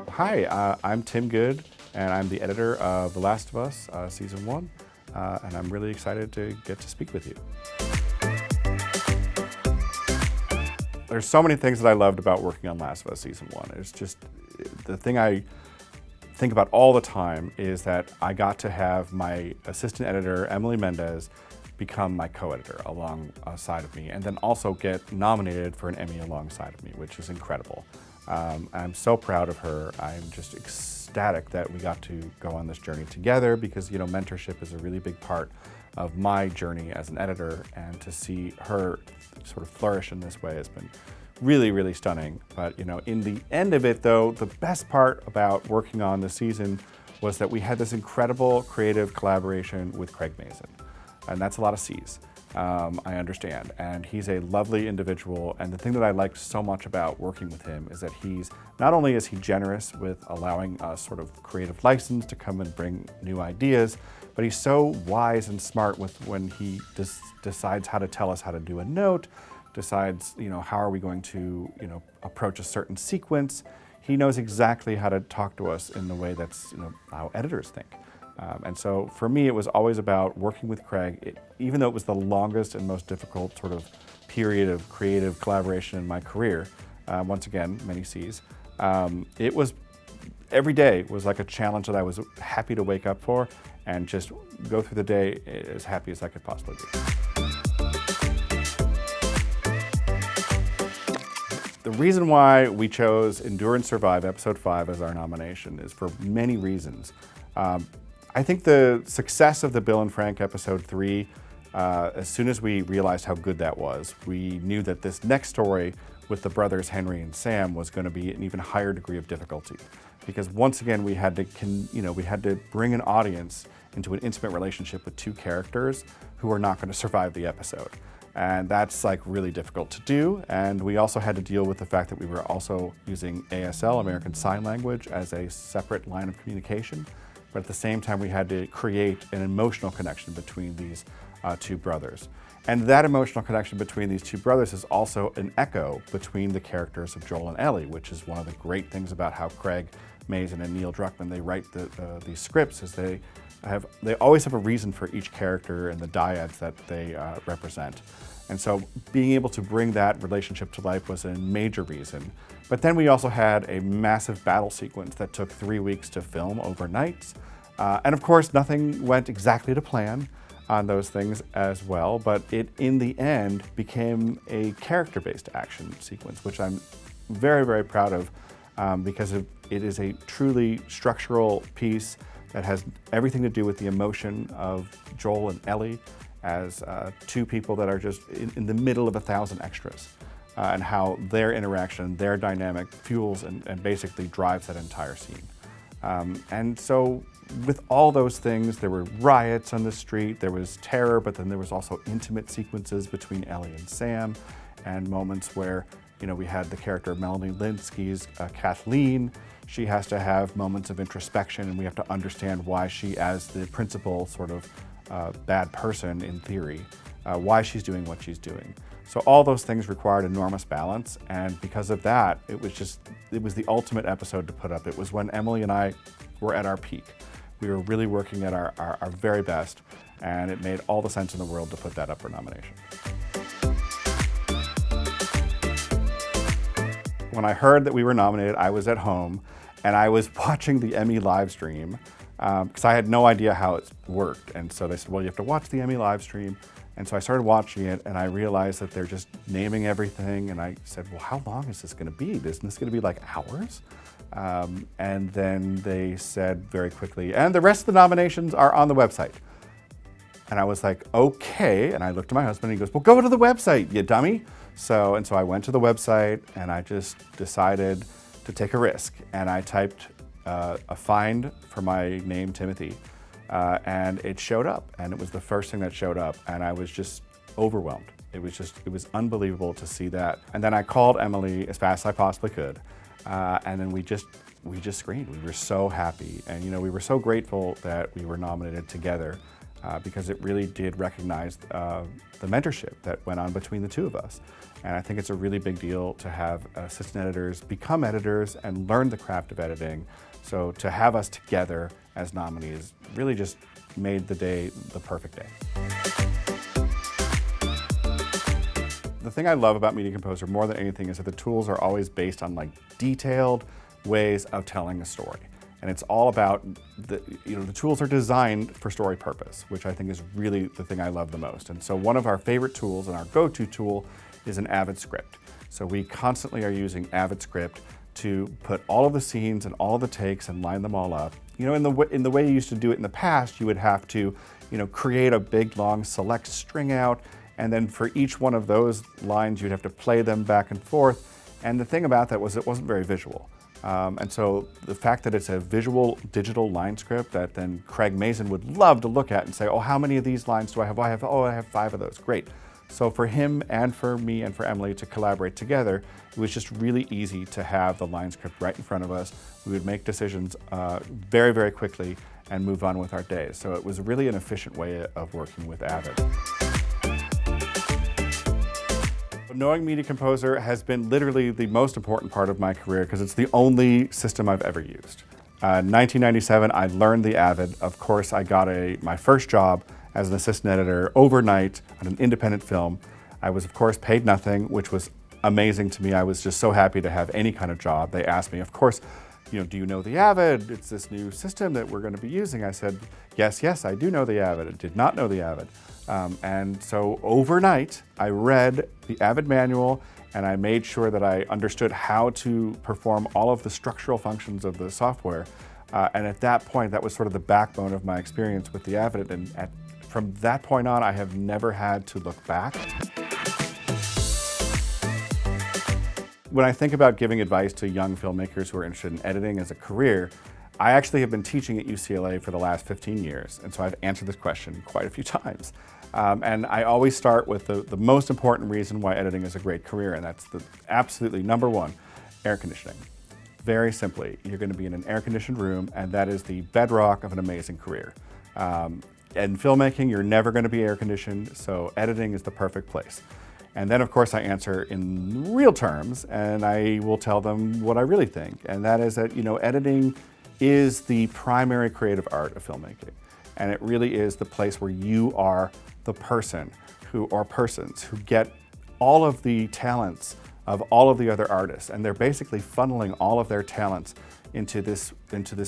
Hi, I'm Tim Good, and I'm the editor of The Last of Us Season 1, and I'm really excited to get to speak with you. There's so many things that I loved about working on Last of Us Season 1. It's just, the thing I think about all the time is that I got to have my assistant editor, Emily Mendez, become my co-editor alongside of me, and then also get nominated for an Emmy alongside of me, which is incredible. I'm so proud of her. I'm just ecstatic that we got to go on this journey together because, you know, mentorship is a really big part of my journey as an editor, and to see her sort of flourish in this way has been really, really stunning. But, you know, in the end of it though, the best part about working on the season was that we had this incredible creative collaboration with Craig Mazin. And that's a lot of C's, I understand. And he's a lovely individual. And the thing that I liked so much about working with him is that not only is he generous with allowing us sort of creative license to come and bring new ideas, but he's so wise and smart with when he decides how to tell us how to do a note, decides, you know, how are we going to, you know, approach a certain sequence. He knows exactly how to talk to us in the way that's, you know, how editors think. And so for me, it was always about working with Craig. Even though it was the longest and most difficult sort of period of creative collaboration in my career, once again, many C's, it was, every day was like a challenge that I was happy to wake up for and just go through the day as happy as I could possibly be. The reason why we chose Endure and Survive Episode 5 as our nomination is for many reasons. I think the success of the Bill and Frank Episode 3, as soon as we realized how good that was, we knew that this next story with the brothers Henry and Sam was going to be an even higher degree of difficulty. Because once again, we had to bring an audience into an intimate relationship with two characters who are not going to survive the episode. And that's like really difficult to do. And we also had to deal with the fact that we were also using ASL, American Sign Language, as a separate line of communication. But at the same time, we had to create an emotional connection between these two brothers. And that emotional connection between these two brothers is also an echo between the characters of Joel and Ellie, which is one of the great things about how Craig Mazin and Neil Druckmann, they write these scripts, is they always have a reason for each character and the dyads that they represent. And so being able to bring that relationship to life was a major reason. But then we also had a massive battle sequence that took 3 weeks to film overnight. And of course, nothing went exactly to plan on those things as well, but it, in the end, became a character-based action sequence, which I'm very, very proud of because it is a truly structural piece that has everything to do with the emotion of Joel and Ellie as two people that are just in the middle of 1,000 extras, and how their interaction, their dynamic fuels and basically drives that entire scene. And so with all those things, there were riots on the street, there was terror, but then there was also intimate sequences between Ellie and Sam, and moments where, you know, we had the character of Melanie Linsky's Kathleen. She has to have moments of introspection, and we have to understand why she, as the principal sort of bad person in theory, why she's doing what she's doing. So all those things required enormous balance, and because of that, it was the ultimate episode to put up. It was when Emily and I were at our peak. We were really working at our very best, and it made all the sense in the world to put that up for nomination. When I heard that we were nominated, I was at home, and I was watching the Emmy live stream, because I had no idea how it worked. And so they said, well, you have to watch the Emmy live stream. And so I started watching it, and I realized that they're just naming everything. And I said, well, how long is this going to be? Isn't this going to be like hours? And then they said very quickly, and the rest of the nominations are on the website. And I was like, okay. And I looked at my husband, and he goes, well, go to the website, you dummy. So I went to the website, and I just decided to take a risk. And I typed a find for my name, Timothy, and it showed up, and it was the first thing that showed up, and I was just overwhelmed. It was unbelievable to see that. And then I called Emily as fast as I possibly could, and then we just screened. We were so happy, and you know, we were so grateful that we were nominated together. because it really did recognize the mentorship that went on between the two of us. And I think it's a really big deal to have assistant editors become editors and learn the craft of editing. So to have us together as nominees really just made the day the perfect day. The thing I love about Media Composer more than anything is that the tools are always based on detailed ways of telling a story. And it's all about, the tools are designed for story purpose, which I think is really the thing I love the most. And so one of our favorite tools and our go-to tool is an Avid script. So we constantly are using Avid script to put all of the scenes and all of the takes and line them all up. In the way you used to do it in the past, you would have to, create a big long select string out, and then for each one of those lines, you'd have to play them back and forth. And the thing about that was it wasn't very visual. And so the fact that it's a visual digital line script that then Craig Mazin would love to look at and say, oh, how many of these lines do I have? I have 5 of those. Great. So for him and for me and for Emily to collaborate together, it was just really easy to have the line script right in front of us. We would make decisions very, very quickly and move on with our days. So it was really an efficient way of working with Avid. Knowing Media Composer has been literally the most important part of my career because it's the only system I've ever used. In 1997, I learned the Avid. Of course, I got my first job as an assistant editor overnight on an independent film. I was, of course, paid nothing, which was amazing to me. I was just so happy to have any kind of job. They asked me, of course, do you know the Avid? It's this new system that we're going to be using. I said, yes, I do know the Avid. I did not know the Avid. And so overnight, I read the Avid manual and I made sure that I understood how to perform all of the structural functions of the software. And at that point, that was sort of the backbone of my experience with the Avid. And from that point on, I have never had to look back. When I think about giving advice to young filmmakers who are interested in editing as a career, I actually have been teaching at UCLA for the last 15 years, and so I've answered this question quite a few times. And I always start with the most important reason why editing is a great career, and that's the absolutely number one, air conditioning. Very simply, you're going to be in an air-conditioned room, and that is the bedrock of an amazing career. In filmmaking, you're never going to be air-conditioned, so editing is the perfect place. And then, of course, I answer in real terms, and I will tell them what I really think, and that is that, editing is the primary creative art of filmmaking. And it really is the place where you are the person or persons who get all of the talents of all of the other artists, and they're basically funneling all of their talents into this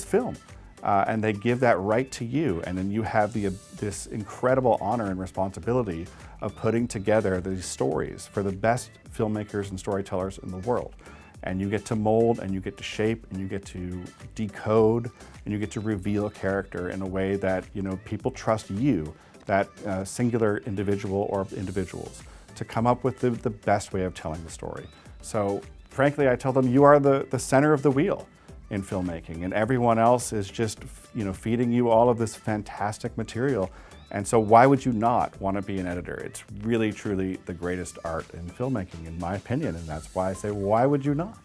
film. And they give that right to you, and then you have this incredible honor and responsibility of putting together these stories for the best filmmakers and storytellers in the world. And you get to mold, and you get to shape, and you get to decode, and you get to reveal character in a way that people trust you, that singular individual or individuals, to come up with the best way of telling the story. So frankly, I tell them you are the center of the wheel in filmmaking, and everyone else is just feeding you all of this fantastic material. And so why would you not want to be an editor? It's really, truly the greatest art in filmmaking, in my opinion, and that's why I say, why would you not?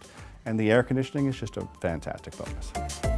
And the air conditioning is just a fantastic bonus.